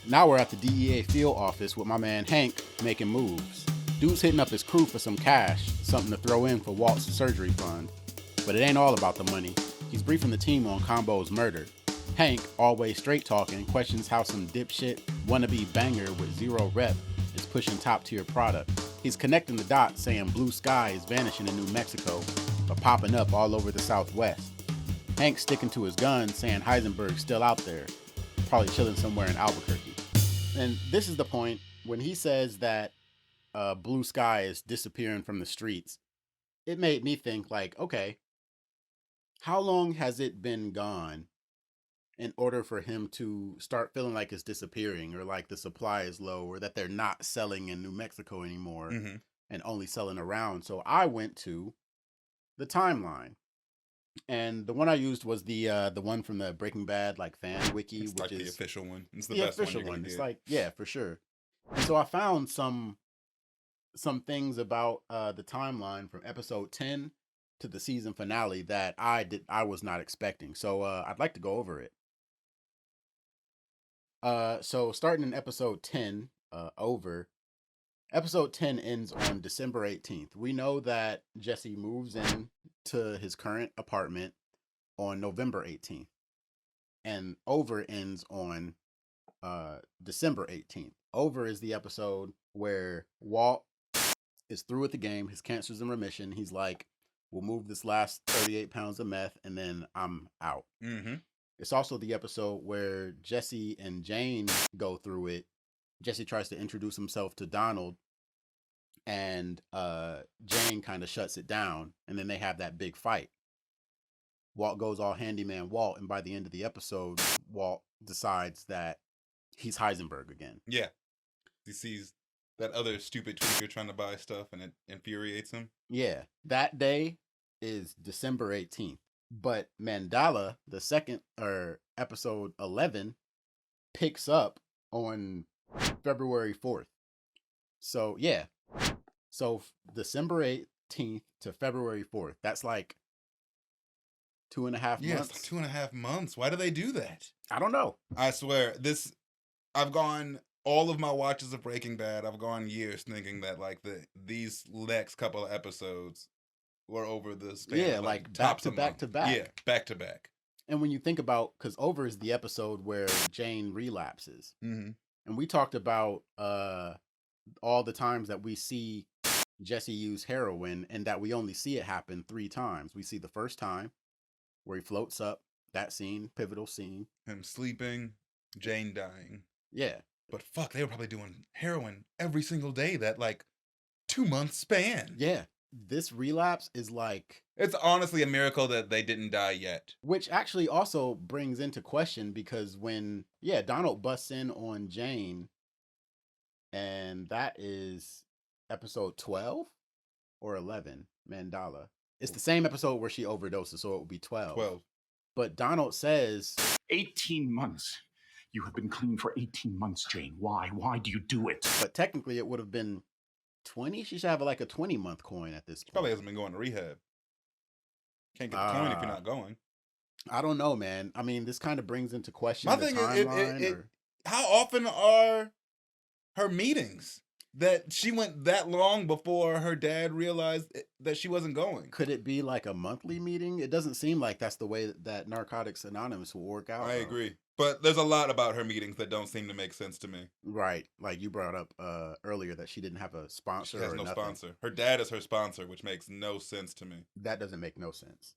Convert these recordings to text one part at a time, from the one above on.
Now we're at the DEA field office with my man Hank making moves. Dude's hitting up his crew for some cash, something to throw in for Walt's surgery fund. But it ain't all about the money. He's briefing the team on Combo's murder. Hank, always straight talking, questions how some dipshit wannabe banger with zero rep is pushing top tier product. He's connecting the dots, saying blue sky is vanishing in New Mexico, but popping up all over the Southwest. Hank's sticking to his guns, saying Heisenberg's still out there, probably chilling somewhere in Albuquerque. And this is the point when he says that blue sky is disappearing from the streets. It made me think, like, okay, how long has it been gone in order for him to start feeling like it's disappearing, or like the supply is low, or that they're not selling in New Mexico anymore and only selling around? So I went to the timeline, and the one I used was the one from the Breaking Bad like fan wiki, It's which like the is official one. It's the the best one official you're gonna one. It's get. like, yeah, for sure. And so I found some things about the timeline from episode 10 to the season finale that I was not expecting. So I'd like to go over it. So starting in episode 10, episode 10 ends on December 18th. We know that Jesse moves in to his current apartment on November 18th. And Over ends on December 18th. Over is the episode where Walt is through with the game. His cancer's in remission. He's like, we'll move this last 38 pounds of meth and then I'm out. It's also the episode where Jesse and Jane go through it. Jesse tries to introduce himself to Donald, and Jane kind of shuts it down, and then they have that big fight. Walt goes all handyman Walt, and by the end of the episode, Walt decides that he's Heisenberg again. Yeah. He sees that other stupid tweaker trying to buy stuff, and it infuriates him. Yeah. That day is December 18th. But Mandala, the second, or episode 11, picks up on February 4th. So, yeah. So, December 18th to February 4th. That's like 2.5 months. Yeah, it's like 2.5 months. Why do they do that? I don't know. I swear, I've gone all of my watches of Breaking Bad. I've gone years thinking that like these next couple of episodes were over the span. Yeah, of, like back to back to back. Yeah, back to back. And when you think about, because Over is the episode where Jane relapses, and we talked about all the times that we see Jesse use heroin, and that we only see it happen 3 times. We see the first time where he floats up, that scene, pivotal scene. Him sleeping, Jane dying. Yeah. But fuck, they were probably doing heroin every single day that like 2-month span. Yeah. This relapse is like... It's honestly a miracle that they didn't die yet. Which actually also brings into question, because when, Donald busts in on Jane, and that is episode 12 or 11, Mandala. It's the same episode where she overdoses, so it would be 12. 12. But Donald says... 18 months. You have been clean for 18 months, Jane. Why? Why do you do it? But technically it would have been 20. She should have like a 20-month coin at this point. Probably hasn't been going to rehab. Can't get the coin if you're not going. I don't know, man. I mean, this kind of brings into question My the thing timeline. How often are her meetings? That she went that long before her dad realized that she wasn't going. Could it be like a monthly meeting? It doesn't seem like that's the way that Narcotics Anonymous will work out. I agree. But there's a lot about her meetings that don't seem to make sense to me. Right. Like you brought up earlier that she didn't have a sponsor. She has no sponsor. Her dad is her sponsor, which makes no sense to me. That doesn't make no sense.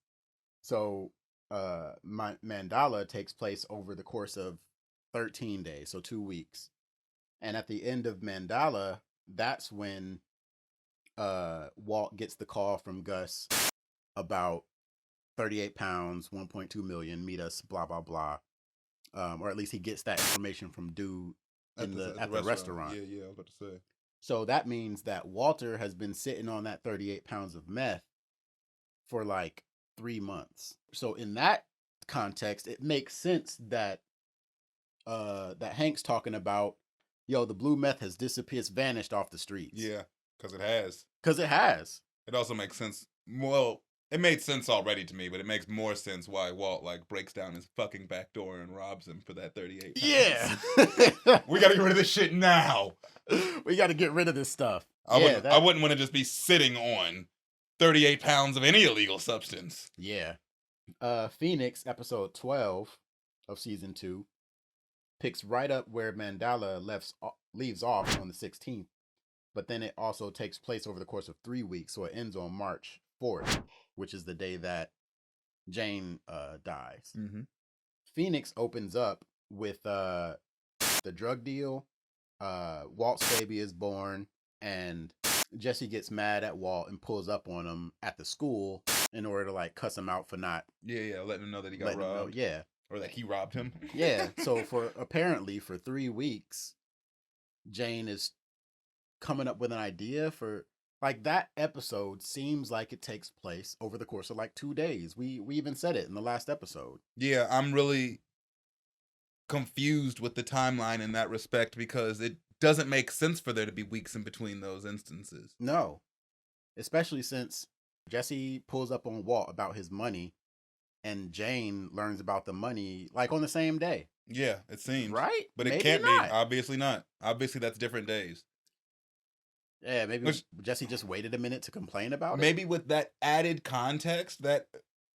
So Mandala takes place over the course of 13 days, so 2 weeks. And at the end of Mandala, that's when Walt gets the call from Gus about 38 pounds, 1.2 million, meet us, blah, blah, blah. Or at least he gets that information from dude at the restaurant. Yeah, I was about to say. So that means that Walter has been sitting on that 38 pounds of meth for like 3 months. So in that context, it makes sense that that Hank's talking about, yo, the blue meth has disappeared, it's vanished off the streets. Yeah, because it has. Because it has. It also makes sense. Well, It made sense already to me, but it makes more sense why Walt like breaks down his fucking back door and robs him for that 38 pounds. Yeah. We gotta get rid of this shit now. We got to get rid of this stuff. I Yeah, wouldn't want to just be sitting on 38 pounds of any illegal substance. Yeah. Phoenix, episode 12 of season 2, picks right up where Mandala leaves off on the 16th, but then it also takes place over the course of 3 weeks, so it ends on March 4th, which is the day that Jane dies. Mm-hmm. Phoenix opens up with the drug deal. Walt's baby is born, and Jesse gets mad at Walt and pulls up on him at the school in order to like cuss him out for not letting him know that he got robbed. Yeah. Or that he robbed him. Yeah. So for 3 weeks, Jane is coming up with an idea for like that episode seems like it takes place over the course of like 2 days. We even said it in the last episode. Yeah, I'm really confused with the timeline in that respect because it doesn't make sense for there to be weeks in between those instances. No. Especially since Jesse pulls up on Walt about his money and Jane learns about the money like on the same day. Yeah, it seems. Right? But it Maybe can't not. be. Obviously not. Obviously that's different days. Yeah, maybe Jesse just waited a minute to complain about it. Maybe with that added context, that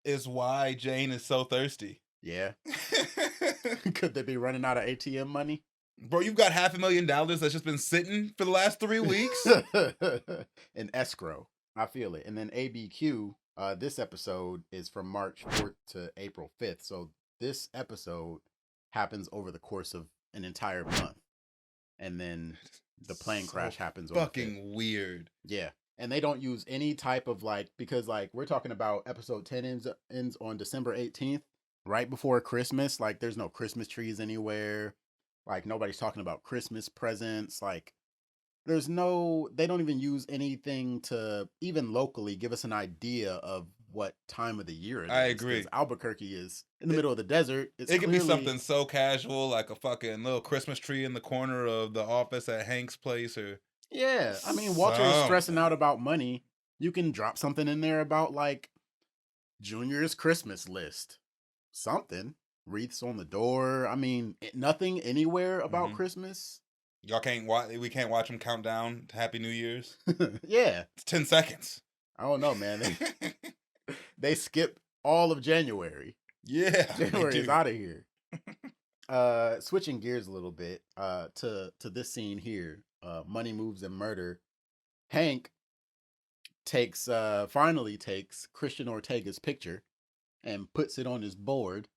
is why Jane is so thirsty. Yeah. Could they be running out of ATM money? Bro, you've got $500,000 that's just been sitting for the last 3 weeks? In escrow. I feel it. And then ABQ, this episode is from March 4th to April 5th. So this episode happens over the course of an entire month. And then the plane crash happens. Fucking weird. Yeah. And they don't use any type of like, because like we're talking about episode 10 ends on December 18th, right before Christmas. Like there's no Christmas trees anywhere. Like nobody's talking about Christmas presents. Like they don't even use anything to even locally give us an idea of what time of the year it is. I agree. Albuquerque is in the middle of the desert. It could be something so casual, like a fucking little Christmas tree in the corner of the office at Hank's place, or yeah. I mean, Walter is stressing out about money. You can drop something in there about like Junior's Christmas list, something, wreaths on the door. I mean, nothing anywhere about Christmas. Y'all can't watch. We can't watch them count down to Happy New Year's. Yeah, it's 10 seconds. I don't know, man. They skip all of January. Yeah, January is out of here. Switching gears a little bit to this scene here, Money Moves and Murder. Hank finally takes Christian Ortega's picture and puts it on his board.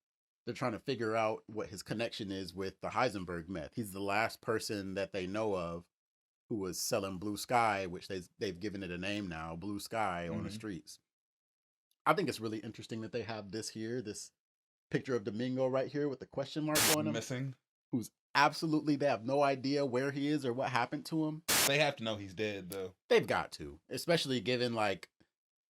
They're trying to figure out what his connection is with the Heisenberg meth. He's the last person that they know of who was selling Blue Sky, which they've given it a name now, Blue Sky, on the streets. I think it's really interesting that they have this picture of Domingo right here with the question mark on him. Missing. Who's absolutely, they have no idea where he is or what happened to him. They have to know he's dead, though. They've got to, especially given like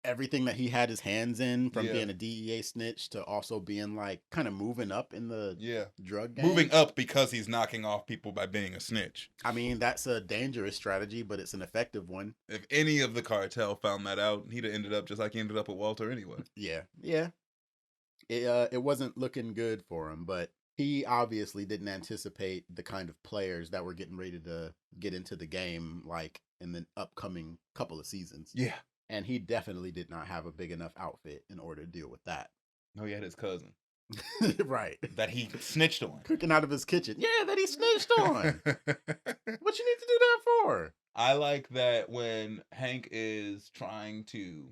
everything that he had his hands in, from being a DEA snitch to also being like kind of moving up in the drug game. Moving up because he's knocking off people by being a snitch. I mean, that's a dangerous strategy, but it's an effective one. If any of the cartel found that out, he'd have ended up just like he ended up with Walter anyway. Yeah. It wasn't looking good for him, but he obviously didn't anticipate the kind of players that were getting ready to get into the game like in the upcoming couple of seasons. Yeah. And he definitely did not have a big enough outfit in order to deal with that. No, he had his cousin. Right. That he snitched on. Cooking out of his kitchen. Yeah, that he snitched on. What you need to do that for? I like that when Hank is trying to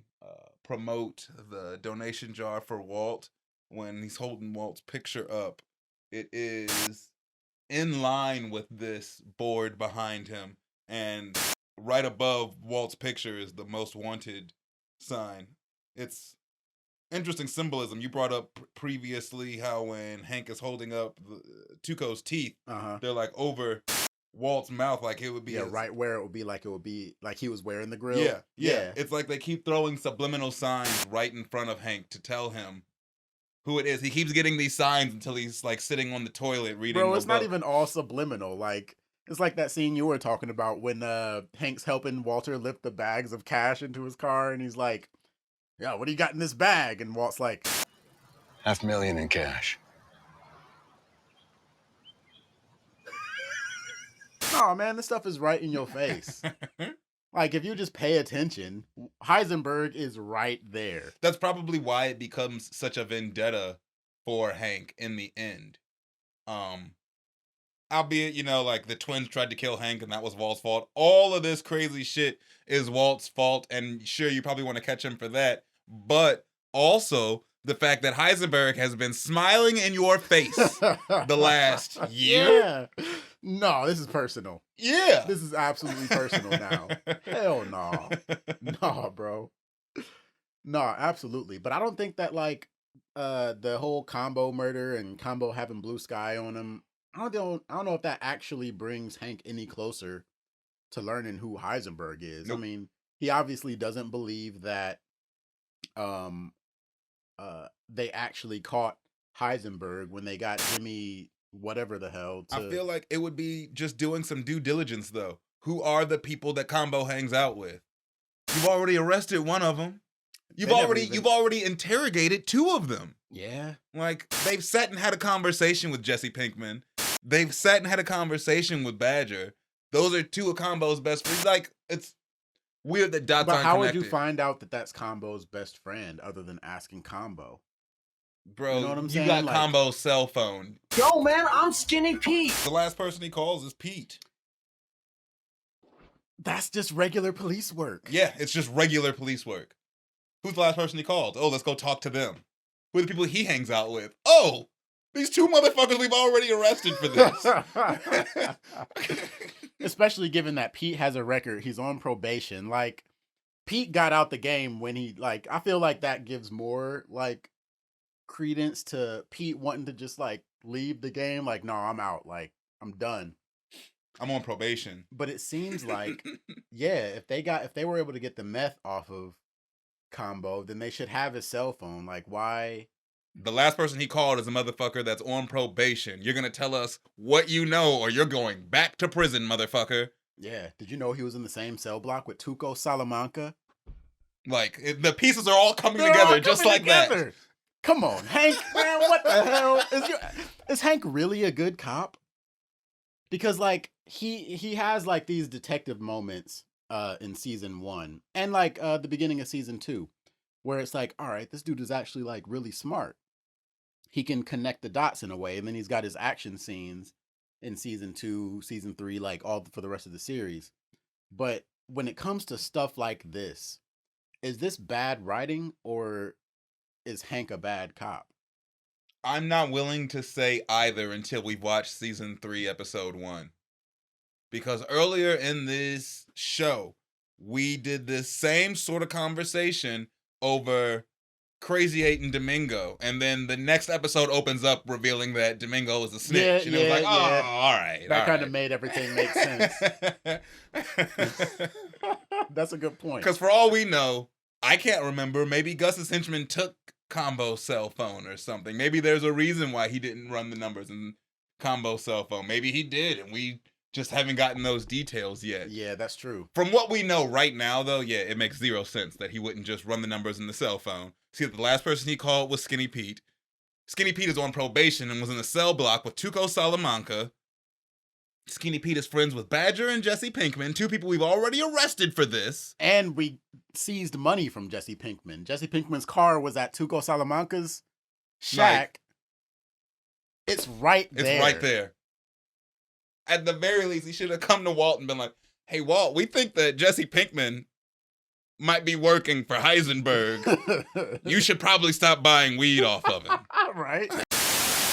promote the donation jar for Walt, when he's holding Walt's picture up, it is in line with this board behind him, and right above Walt's picture is the most wanted sign. It's interesting symbolism. You brought up previously how when Hank is holding up Tuco's teeth, they're like over Walt's mouth, like it would be right where it would be like he was wearing the grill. Yeah. It's like they keep throwing subliminal signs right in front of Hank to tell him who it is. He keeps getting these signs until he's like sitting on the toilet reading. Bro, it's not even all subliminal. Like it's like that scene you were talking about when Hank's helping Walter lift the bags of cash into his car, and he's like, yeah, what do you got in this bag? And Walt's like, $500,000 in cash. no, man, this stuff is right in your face. Like, if you just pay attention, Heisenberg is right there. That's probably why it becomes such a vendetta for Hank in the end. Albeit, you know, like the twins tried to kill Hank and that was Walt's fault. All of this crazy shit is Walt's fault, and sure, you probably want to catch him for that. But also the fact that Heisenberg has been smiling in your face the last year. Yeah. No, this is personal. Yeah. This is absolutely personal now. Hell no. No, bro. No, absolutely. But I don't think that, like, the whole Combo murder and Combo having blue sky on him, I don't know if that actually brings Hank any closer to learning who Heisenberg is. Nope. I mean, he obviously doesn't believe that they actually caught Heisenberg when they got Jimmy whatever the hell to... I feel like it would be just doing some due diligence, though. Who are the people that Combo hangs out with? You've already arrested one of them. You've already interrogated two of them. Yeah. Like, they've sat and had a conversation with Jesse Pinkman. They've sat and had a conversation with Badger. Those are two of Combo's best friends. Like, it's weird that dots aren't But how connected. would you find out that that's Combo's best friend other than asking Combo? Bro, You know what I'm you saying? got Like- Combo's cell phone. Yo, man, I'm Skinny Pete. The last person he calls is Pete. That's just regular police work. Yeah, it's just regular police work. Who's the last person he called? Oh, let's go talk to them. Who are the people he hangs out with? Oh, these two motherfuckers we've already arrested for this. Especially given that Pete has a record. He's on probation. Like, Pete got out the game when he, like, I feel like that gives more, like, credence to Pete wanting to just, like, leave the game. Like, no, I'm out. Like, I'm done. I'm on probation. But it seems like, yeah, if they were able to get the meth off of Combo, then they should have his cell phone. Like, why? The last person he called is a motherfucker that's on probation. You're gonna tell us what you know, or you're going back to prison, motherfucker. Yeah. Did you know he was in the same cell block with Tuco Salamanca? Like, the pieces are all coming They're together all just coming like that. together. Come on, Hank, man, what the hell? Is Hank really a good cop? Because, like, he has, like, these detective moments in season 1 and, like, the beginning of season 2, where it's like, all right, this dude is actually, like, really smart. He can connect the dots in a way, and then he's got his action scenes in season 2, season 3, like, all for the rest of the series. But when it comes to stuff like this, is this bad writing, or is Hank a bad cop? I'm not willing to say either until we've watched season 3, episode 1. Because earlier in this show, we did this same sort of conversation over Crazy 8 and Domingo. And then the next episode opens up revealing that Domingo is a snitch. And it was like, oh, all right. That kind of made everything make sense. That's a good point. Because for all we know, I can't remember. Maybe Gus's henchman took Combo's cell phone or something. Maybe there's a reason why he didn't run the numbers in Combo's cell phone. Maybe he did, and we just haven't gotten those details yet. Yeah, that's true. From what we know right now, though, yeah, it makes zero sense that he wouldn't just run the numbers in the cell phone. See, the last person he called was Skinny Pete. Skinny Pete is on probation and was in a cell block with Tuco Salamanca. Skinny Pete is friends with Badger and Jesse Pinkman, two people we've already arrested for this. And we seized money from Jesse Pinkman. Jesse Pinkman's car was at Tuco Salamanca's shack. It's right there. It's right there. At the very least, he should have come to Walt and been like, hey, Walt, we think that Jesse Pinkman might be working for Heisenberg. You should probably stop buying weed off of him. Right.